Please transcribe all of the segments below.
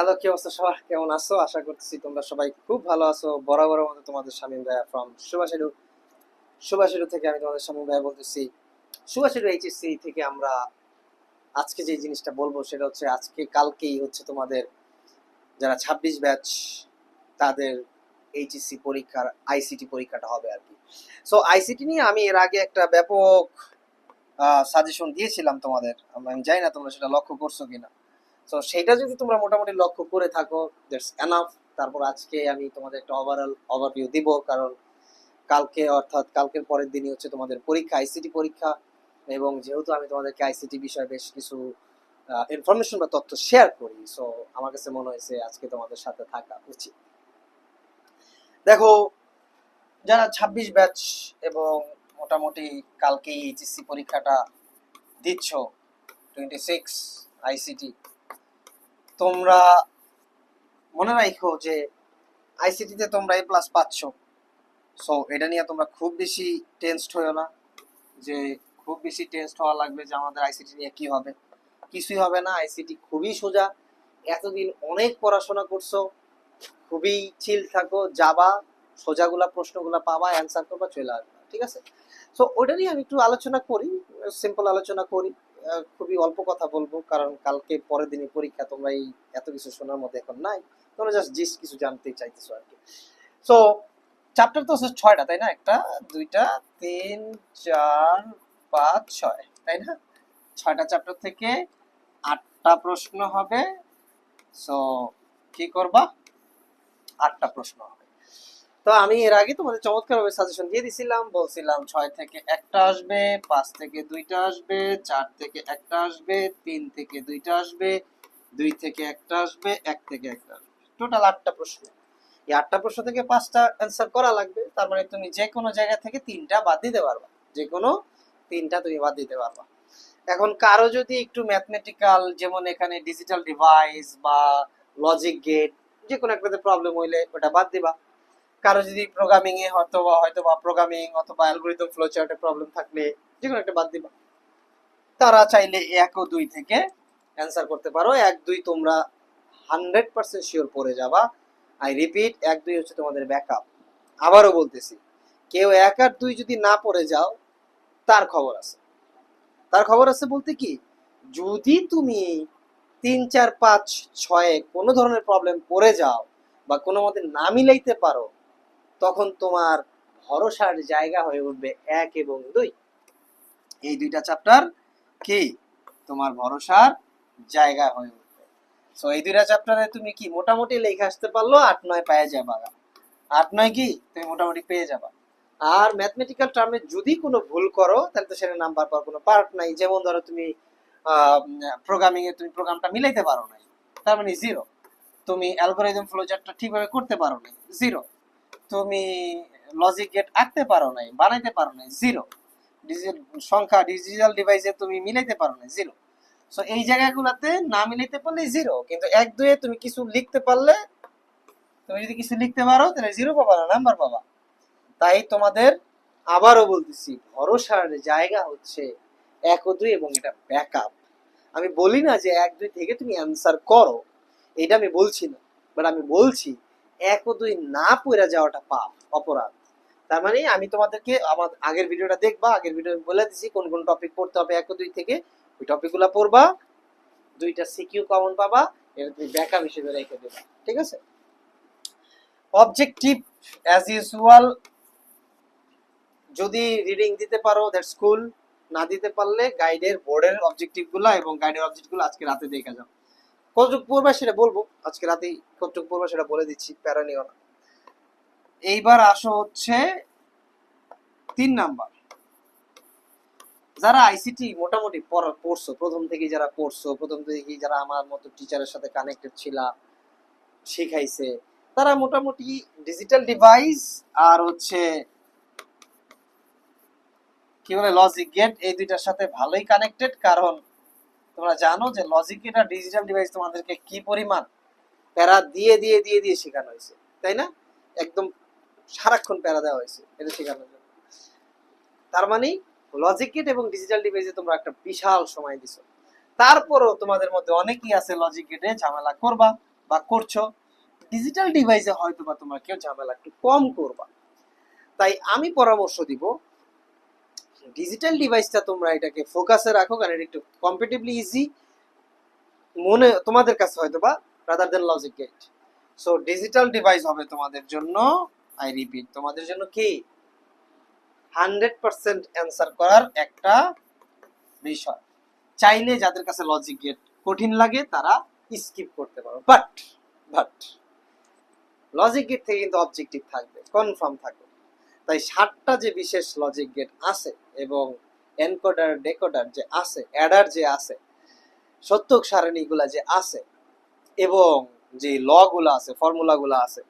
Hello, কি অবস্থা সবার? কেমন আছো? আশা করতেছি তোমরা সবাই খুব ভালো আছো। বরাবরের মতো তোমাদের শামীম ভাইয়া ফ্রম সুভাষিরু থেকে আমি তোমাদের শামীম ভাইয়া বলতেছি। সুভাষিরু এইচএসসি থেকে আমরা আজকে যে জিনিসটা বলবো সেটা হচ্ছে আজকে কালকেই হচ্ছে তোমাদের যারা 26 ব্যাচ তাদের এইচএসসি পরীক্ষার আইসিটি পরীক্ষাটা হবে আর কি। সো আইসিটি নিয়ে আমি এর আগে একটা ব্যাপক সাজেশন দিয়েছিলাম তোমাদের। আমি জানি না তোমরা সেটা লক্ষ্য করছো কিনা। তো সেটা যদি তোমরা মোটামুটি লক্ষ্য করে থাকো, দ্যাটস এনাফ। তারপর আজকে আমি তোমাদের একটা ওভারঅল ওভারভিউ দিব, কারণ কালকে অর্থাৎ কালকের পরের দিনই হচ্ছে তোমাদের পরীক্ষা, আইসিটি পরীক্ষা। এবং যেহেতু আমি তোমাদেরকে আইসিটি বিষয়ে বেশ কিছু ইনফরমেশন বা তথ্য শেয়ার করি, সো আমার কাছে মনে হয়েছে আজকে তোমাদের সাথে থাকা উচিত। দেখো, যারা 26 ব্যাচ এবং মোটামুটি কালকে এইচএসসি পরীক্ষাটা দিচ্ছ, 26 আইসিটি, তোমরা মনে রাখো যে আইসিটিতে তোমরা এ প্লাস পাচ্ছ। সো এটা নিয়ে তোমরা খুব বেশি টেনসড হয়েও না যে খুব বেশি টেনসড হওয়া লাগবে যে আমাদের আইসিটি নিয়ে কি হবে। কিছুই হবে না, আইসিটি খুবই সোজা। এতদিন অনেক পড়াশোনা করছো, খুবই চিল থাকো, যাবা সোজাগুলা প্রশ্নগুলা পাবা, অ্যান্সার করবা, চলে আসবা, ঠিক আছে? সো ওটা নিয়ে আমি একটু আলোচনা করি, সিম্পল আলোচনা করি। খুবই অল্প কথা বলবো, কারণ কালকে পরের দিনই পরীক্ষা, তোমরা এই এত কিছু শোনার মধ্যে এখন নাই। তোমরা জাস্ট জিস কিছু জানতে চাইতেছো আর কি। সো চ্যাপ্টার তো হচ্ছে 6টা, তাই না? একটা, দুইটা, তিন, চার, পাঁচ, ছয়, তাই না? 6টা চ্যাপ্টার থেকে 8টা প্রশ্ন হবে। সো কি করবা? 8টা প্রশ্ন হবে। তো আমি এর আগে তোমাদের চমৎকারভাবে সাজেশন দিয়ে দিছিলাম, বলছিলাম 6 থেকে একটা আসবে, 5 থেকে 2টা আসবে, 4 থেকে একটা আসবে, 3 থেকে 2টা আসবে, 2 থেকে একটা আসবে, 1 থেকে একটা আসবে। টোটাল 8টা প্রশ্ন। এই 8টা প্রশ্ন থেকে 5টা অ্যান্সার করা লাগবে। তার মানে তুমি যে কোনো জায়গা থেকে 3টা বাদ দিতে পারবা, যে কোনো 3টা তুমি বাদ দিতে পারবা। এখন কারো যদি একটু ম্যাথমেটিক্যাল, যেমন এখানে ডিজিটাল ডিভাইস বা লজিক গেট, যে কোনো একটাতে প্রবলেম হইলে ওটা বাদ দিবা। কারো যদি প্রোগ্রামিং এ হয়তো বা প্রোগ্রামিং অথবা অ্যালগরিদম ফ্লো চার্টে প্রবলেম থাকলে যে কোনো একটা বাদ দিবা। তারা চাইলে 1 ও 2 থেকে অ্যান্সার করতে পারো। 1 2 তোমরা 100% শিওর পড়ে যাবা। আই রিপিট, 1 2 হচ্ছে তোমাদের ব্যাকআপ। আবারও বলতেছি, কেউ 1 আর 2 যদি না পড়ে যাও, তার খবর আছে। তার খবর আছে বলতে কি, যদি তুমি 3 4 5 6 কোনো ধরনের প্রবলেম পড়ে যাও বা কোনো মতে না মিলাইতে পারো, তখন তোমার ভরসার জায়গা হয়ে উঠবে 1 এবং 2। এই দুইটা চ্যাপ্টার কি তোমার ভরসার জায়গা হয়ে উঠবে। সো এই দুইটা চ্যাপ্টারে তুমি কি মোটামুটি লেখা আসতে পারলো, 8 9 পেয়ে যাবা। 8 9 কি তুমি মোটামুটি পেয়ে যাবা। আর ম্যাথমেটিক্যাল টার্মে যদি কোনো ভুল করো, তাহলে তো সেটা নাম্বার পাওয়ার কোনো পার্ট নাই। যেমন ধরো তুমি প্রোগ্রামিং এ তুমি প্রোগ্রামটা মিলাইতে পারো নাই, তার মানে 0। তুমি অ্যালগরিদম ফ্লো চার্টটা ঠিকভাবে করতে পারো নাই, 0। তুমি লজিক গেট আঁকতে পারো নাই, বানাইতে পারো নাই, 0। ডিজিটাল ডিভাইসে তুমি মিলাইতে পারো নাই, 0। সো এই জায়গাগুলোতে না মিলাইতে পারলে 0, কিন্তু 1 2 এ তুমি কিছু লিখতে পারলে, তুমি যদি কিছু লিখতে পারো তাহলে 0 পাবা না, নাম্বার পাবা। তাই তোমাদের আবারও বলতেছি, ভরসার জায়গা হচ্ছে 1 ও 2 এবং এটা ব্যাকআপ। আমি বলি না যে 1 2 থেকে তুমি অ্যান্সার করো, এটা আমি বলছি না। বাট আমি বলছি 1 ও 2 না পড়ে যাওয়াটা পাপ, অপরাধ। তার মানে আমি তোমাদেরকে আমার আগের ভিডিওটা দেখবা, আগের ভিডিও বলে দিছি কোন কোন টপিক পড়তে হবে 1 ও 2 থেকে। ওই টপিকগুলো পড়বা, 2টা সিকিউ কমন পাবা, এটা তুমি ব্যাকআপ হিসেবে রেখে দেবা, ঠিক আছে? অবজেক্টিভ অ্যাজ ইউজুয়াল, যদি রিডিং দিতে পারো দ্যাটস কুল, না দিতে পারলে গাইডের বোর্ডের অবজেক্টিভগুলো এবং গাইডের অবজেক্টগুলো আজকে রাতে দেখা যাও। কতটুকু পড়বা সেটা বলবো আজকে রাতেই, কতটুকু পড়বা সেটা বলে দিচ্ছি, প্যারা নিও না। এইবার আসো হচ্ছে 3 নাম্বার। যারা আইসিটি মোটামুটি পড়ছো, প্রথম থেকে যারা পড়ছো, প্রথম থেকে যারা আমার মতো টিচারের সাথে কানেক্টেড ছিলা, শিখাইছে, তারা মোটামুটি ডিজিটাল ডিভাইস আর হচ্ছে কি বলে লজিক গেট, এই দুইটার সাথে ভালোই কানেক্টেড। কারণ তোমরা জানো যে লজিক গেট আর ডিজিটাল ডিভাইস তোমাদেরকে কি পরিমাণ প্যারা দিয়ে দিয়ে দিয়ে দিয়ে শেখানো হয়েছে, তাই না? একদম সারাক্ষণ প্যারা দেওয়া হয়েছে এটা শেখানোর জন্য। তার মানে লজিক গেট এবং ডিজিটাল ডিভাইসে তোমরা একটা বিশাল সময় দিছো। তারপরও তোমাদের মধ্যে অনেকেই আছে লজিক গেটে ঝামেলা করবা, বা করছো, ডিজিটাল ডিভাইসে হয়তো বা তোমরা কেউ ঝামেলা একটু কম করবা। তাই আমি পরামর্শ দিব ডিজিটাল ডিভাইসটা তোমরা এটাকে ফোকাসে রাখো, কারণ এটা একটু কম্পিটিভলি ইজি মনে তোমাদের কাছে হয়তো বা, rather than logic gate. So digital device হবে তোমাদের জন্য, আই রিপিট, তোমাদের জন্য কি 100% অ্যান্সার করার একটা বিষয়। চাইলে যাদের কাছে লজিক গেট কঠিন লাগে তারা স্কিপ করতে পারো, বাট লজিক গেট থেকে কিন্তু অবজেক্টিভ থাকবে, কনফার্ম থাকবে। তাই 7টা যে বিশেষ লজিক গেট আছে এবং এনকোডার ডেকোডার যে আছে, অ্যাডার যে আছে, সত্যক সারণীগুলা যে আছে, এবং যে ল গুলা আছে, ফর্মুলা গুলা আছে,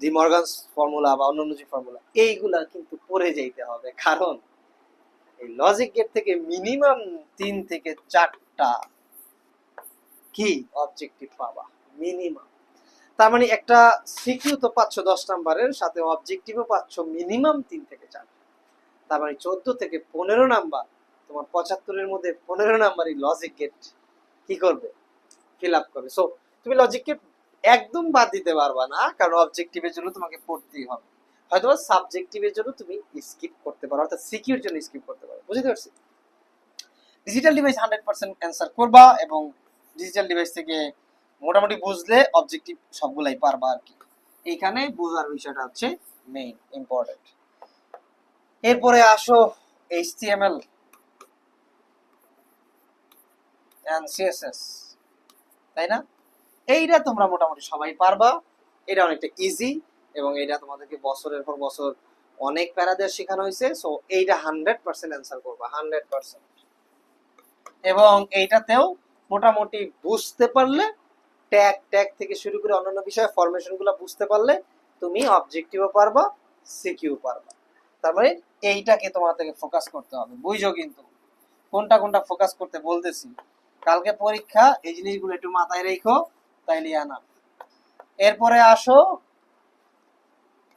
ডি মর্গানস ফর্মুলা বা অন্যান্য যে ফর্মুলা, এইগুলা কিন্তু পড়ে যাইতে হবে। কারণ এই লজিক গেট থেকে মিনিমাম 3 থেকে 4টা কি অবজেক্টিভ পাবা মিনিমাম। তার মানে একটা সিকিউ তো পাচ্ছ 10 নাম্বারের, সাথে অবজেক্টিভও পাচ্ছ মিনিমাম 3 থেকে 4। তার মানে 14 থেকে 15 নাম্বার, তোমার 75-এর মধ্যে 15 নাম্বার এই লজিক গেট কি করবে, ফিল আপ করবে। সো তুমি লজিক গেট একদম বাদ দিতে পারবা না, কারণ অবজেক্টিভের জন্য তোমাকে পড়তেই হবে। হয়তো সাবজেক্টিভের জন্য তুমি স্কিপ করতে পারো, অর্থাৎ সিকিউর জন্য স্কিপ করতে পারো। বুঝতে পারছি? ডিজিটাল ডিভাইস 100% অ্যান্সার করবা, এবং ডিজিটাল ডিভাইস থেকে মোটামুটি বুঝলে অবজেক্টিভ সবগুলাই পারবা আর কি। এইখানে বোঝার বিষয়টা হচ্ছে মেইন ইম্পর্টেন্ট। এরপরে আসো HTML এন্ড CSS, তাই না? এইটা তোমরা মোটামুটি সবাই পারবা, এটা অনেকটা ইজি, এবং এটা তোমাদেরকে বছরের পর বছর অনেক প্যারা দিয়ে শেখানো হয়েছে। সো এইটা 100% অ্যান্সার করবা, 100%। এবং এইটাতেও মোটামুটি বুঝতে পারলে, ট্যাগ ট্যাগ থেকে শুরু করে অন্যান্য বিষয় ফরমেশন গুলো বুঝতে পারলে তুমি অবজেক্টিভও পারবা, সিকিউ পারবা। তার মানে এইটাকে তোমার থেকে ফোকাস করতে হবে, বুঝছো? কিন্তু কোনটা কোনটা ফোকাস করতে বলতেছি, কালকে পরীক্ষা, এই জিনিসগুলো একটু মাথায় রেখো, তাইলে আনা। এরপরে আসো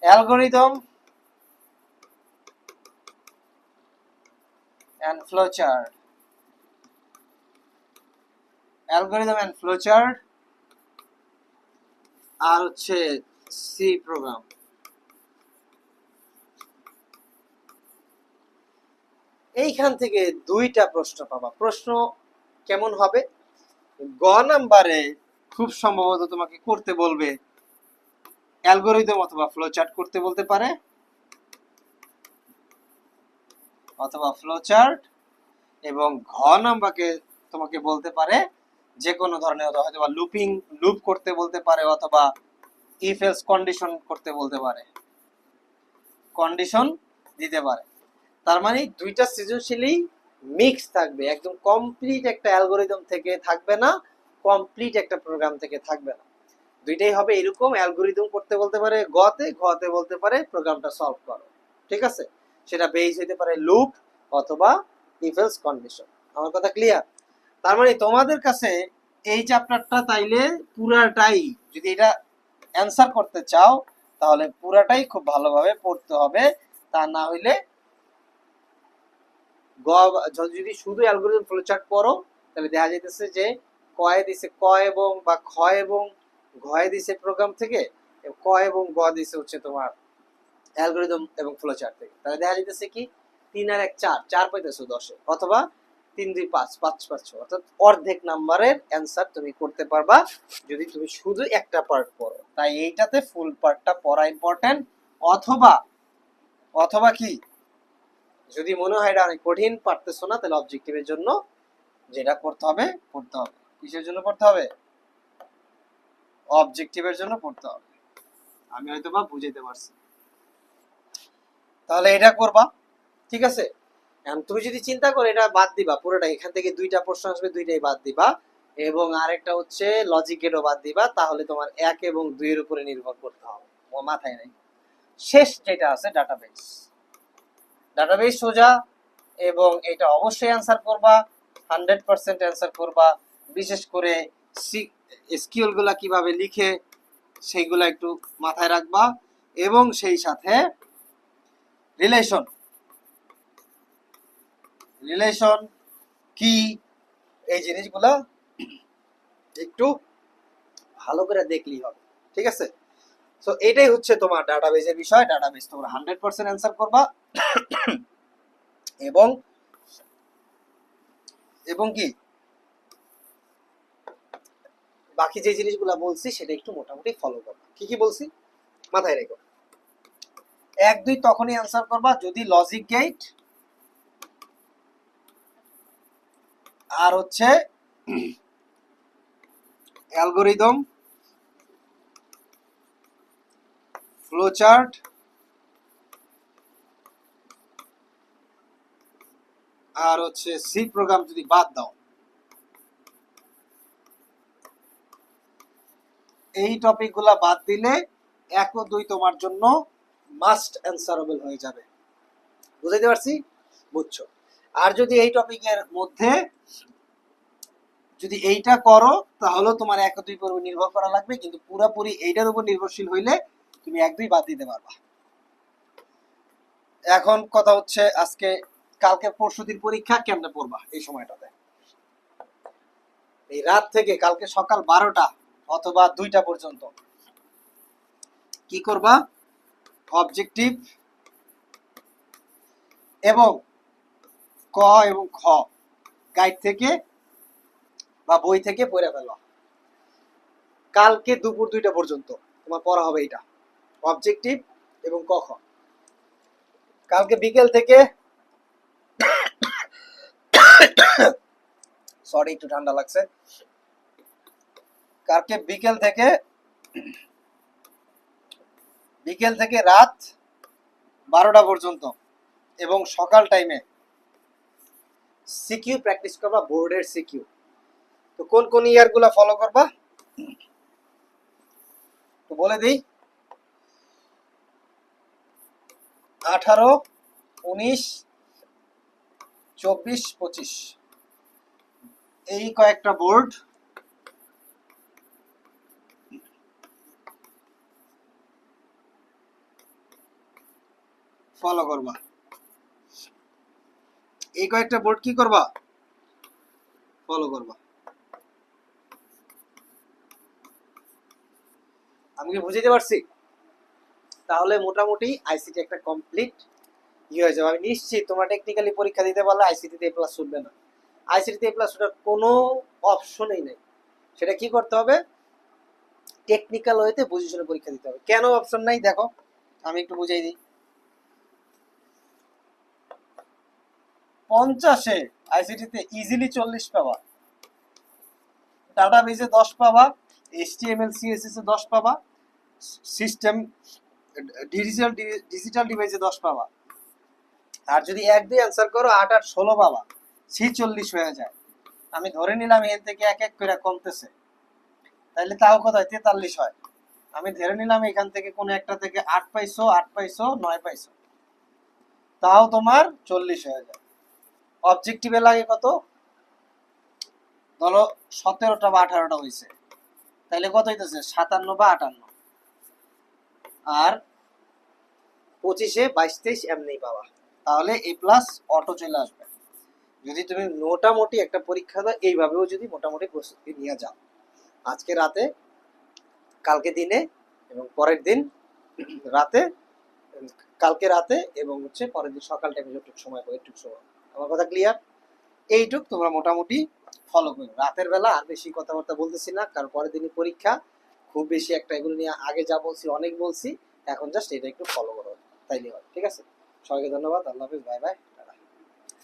algorithm and flowchart. Algorithm and flowchart আর হচ্ছে সি প্রোগ্রাম। এইখান থেকে 2টা প্রশ্ন পাবা। প্রশ্ন কেমন হবে? গ নাম্বারে খুব সম্ভবত তোমাকে করতে বলবে অ্যালগরিদম অথবা ফ্লোচার্ট করতে বলতে পারে, অথবা ফ্লোচার্ট, এবং ঘ নাম্বারকে তোমাকে বলতে পারে যে কোনো ধরনের, হয়তো বা লুপ করতে বলতে পারে, অথবা ইফ এলস কন্ডিশন করতে বলতে পারে, কন্ডিশন দিতে পারে। তার মানে 2টা সৃজনশীলই মিক্স থাকবে, একদম কমপ্লিট একটা অ্যালগরিদম থেকে থাকবে না, কমপ্লিট একটা প্রোগ্রাম থেকে থাকবে না। 2টাই হবে এরকম, অ্যালগরিদম করতে বলতে পারে ঘতে বলতে পারে প্রোগ্রামটা সলভ করো। ঠিক আছে? সেটা বেস হইতে পারে লুপ অথবা ইফ এলস কন্ডিশন। আমার কথা ক্লিয়ার? তার মানে তোমাদের কাছে এই চ্যাপ্টারটা তাইলে পুরাটাই, যদি এটা অ্যান্সার করতে চাও তাহলে পুরাটাই খুব ভালোভাবে পড়তে হবে। তা না হইলে যদি শুধু অ্যালগরিদম ফ্লোচার্ট পড়ো, তাহলে দেখা যাইতেছে যে কয়ে দিছে ক এবং বা খ এবং ঘয়ে দিছে প্রোগ্রাম থেকে, ক এবং গ দিছে হচ্ছে তোমার অ্যালগরিদম এবং ফ্লোচার্ট থেকে। তাহলে দেখা যাইতেছে কি 3 আর 1 4, 4 পাইতেছো 10-এ, অথবা 3 2 5, 5 পাচ্ছ। অর্থাৎ অর্ধেক নাম্বারের অ্যান্সার তুমি করতে পারবা যদি তুমি শুধু একটা পার্ট পড়ো। তাই এইটাতে ফুল পার্টটা পড়া ইম্পর্টেন্ট। অথবা অথবা কি, যদি মনে হয় এটা অনেক কঠিন, পারতেছো না, তাহলে অবজেক্টিভের জন্য যেটা করতে হবে পড়তে হবে। কিসের জন্য পড়তে হবে? অবজেক্টিভের জন্য পড়তে হবে। আমি হয়তো বা বুঝাইতে পারছি। তাহলে এটা করবা, ঠিক আছে? তুমি যদি চিন্তা করো এটা বাদ দিবা পুরোটা, এখান থেকে 2টা প্রশ্ন আসবে, 2টাই বাদ দিবা, এবং আরেকটা হচ্ছে লজিক গেটও বাদ দিবা, তাহলে তোমার 1 এবং 2 এর উপরে নির্ভর করতে হবে। মাথায় নাই। শেষ যেটা আছে ডাটাবেস, ডাটাবেস সোজা, এবং এটা অবশ্যই অ্যান্সার করবা, 100% অ্যান্সার করবা। বিশেষ করে এসকিউএল গুলা কিভাবে লিখে সেইগুলা একটু মাথায় রাখবা, এবং সেই সাথে রিলেশন কি, এই জিনিসগুলো একটু ভালো করে দেখলেই হবে, ঠিক আছে? সো এটাই হচ্ছে তোমার ডাটাবেজের বিষয়। ডাটাবেজ তোমরা 100% অ্যান্সার করবা এবং এবং কি বাকি যে জিনিসগুলো বলছি সেটা একটু মোটামুটি ফলো করবা। কি কি বলছি মাথায় রেখো। 1 2 তখনই অ্যান্সার করবা যদি লজিক গেট আর হচ্ছে অ্যালগরিদম, ফ্লোচার্ট আর হচ্ছে সি প্রোগ্রাম যদি বাদ দাও, এই টপিকগুলা বাদ দিলে 1 ও 2 তোমার জন্য মাস্ট অ্যান্সারেবল হয়ে যাবে। বুঝাইতে পারছি? বুঝছো? আর যদি এই টপিকের মধ্যে যদি এইটা করো তাহলে তোমার 1 ও 2 পর্ব নির্ভর করা লাগবে, কিন্তু পুরোপুরি এইটার উপর নির্ভরশীল হইলে তুমি 1 2 বাদ দিতে পারবা। এখন কথা হচ্ছে আজকে কালকে পরশুদিন পরীক্ষা কেমনে পড়বা এই সময়টাতে? এই রাত থেকে কালকে সকাল 12টা অথবা 2টা পর্যন্ত কি করবা? অবজেক্টিভ এবং ক এবং খ গাইড থেকে বা বই থেকে পড়ে ফেলবা। কালকে দুপুর 2টা পর্যন্ত তোমার পড়া হবে এটা, অবজেক্টিভ এবং ক খ। কালকে বিকেল থেকে সরি একটু ঠান্ডা লাগছে। কালকে বিকেল থেকে রাত 12টা পর্যন্ত এবং সকাল টাইমে সিকিউ প্র্যাকটিস করবা, বোর্ডের সিকিউ। তো কোন কোন ইয়ারগুলা ফলো করবা তো বলে দিই। 18 19 24 25 এই কয়েকটা বোর্ড ফলো করবা। এই কয়েকটা বোর্ড কি করবা? ফলো করবা। আমি কি বুঝাইতে পারছি? তাহলে মোটামুটি আইসিটি একটা কমপ্লিট হয়ে যাবে। আমি নিশ্চিত তোমরা টেকনিক্যালি পরীক্ষা দিতে পারলে আইসিটিতে এ প্লাস উঠবে না। আইসিটিতে এ প্লাস উঠার কোনো অপশনই নেই। সেটা কি করতে হবে? টেকনিক্যাল ওয়েতে বুঝে শুনে পরীক্ষা দিতে হবে। কেন অপশন নাই দেখো, আমি একটু বুঝাই দিই। 50-এ আইসিটিতে ইজিলি 40 পাবা, ডাটাবেজে 10 পাবা, এইচটিএমএল সিএসএস এ 10 পাবা, সিস্টেম ডিজিটাল ডিভাইসে 10 পাবা। আর যদি 1 2 অ্যান্সার করো 8 8 16 পাবা, 46 হয়ে যায়। আমি ধরে নিলাম এখান থেকে এক এক করে কমতেছে, তাহলে তাও কত হয়? 43 হয়। আমি ধরে নিলাম এখান থেকে কোনো একটা থেকে 8 পাইছো, 8 পাইছো, 9 পাইছো, তাও তোমার 40 হয়ে যায়। অবজেক্টিভে লাগে কত? ধরো 17টা বা 18টা হয়েছে, তাহলে কত হইতেছে? 57 বা 58। আর 25-এ 22 23 এমনি পাবা, তাহলে এ প্লাস অটো চলে আসবে। যদি তুমি মোটামুটি একটা পরীক্ষা দাও এইভাবেও যদি মোটামুটি প্রস্তুতি নিয়ে যাও, আজকে রাতে, কালকে দিনে এবং পরের দিন রাতে, কালকে রাতে এবং হচ্ছে পরের দিন সকাল টাইমে যতটুকু সময় পাবে একটু সময়। আমার কথা ক্লিয়ার? এইটুক তোমরা মোটামুটি ফলো করো। রাতের বেলা আর বেশি কথাবার্তা বলতেছি না, কারণ পরের দিনই পরীক্ষা। খুব বেশি একটা এগুলো নিয়ে আগে যা বলছি অনেক বলছি, এখন জাস্ট এটা একটু ফলো করো, তাইলে হয়। ঠিক আছে? সবাইকে ধন্যবাদ। আল্লাহ হাফিজ, বাই বাই।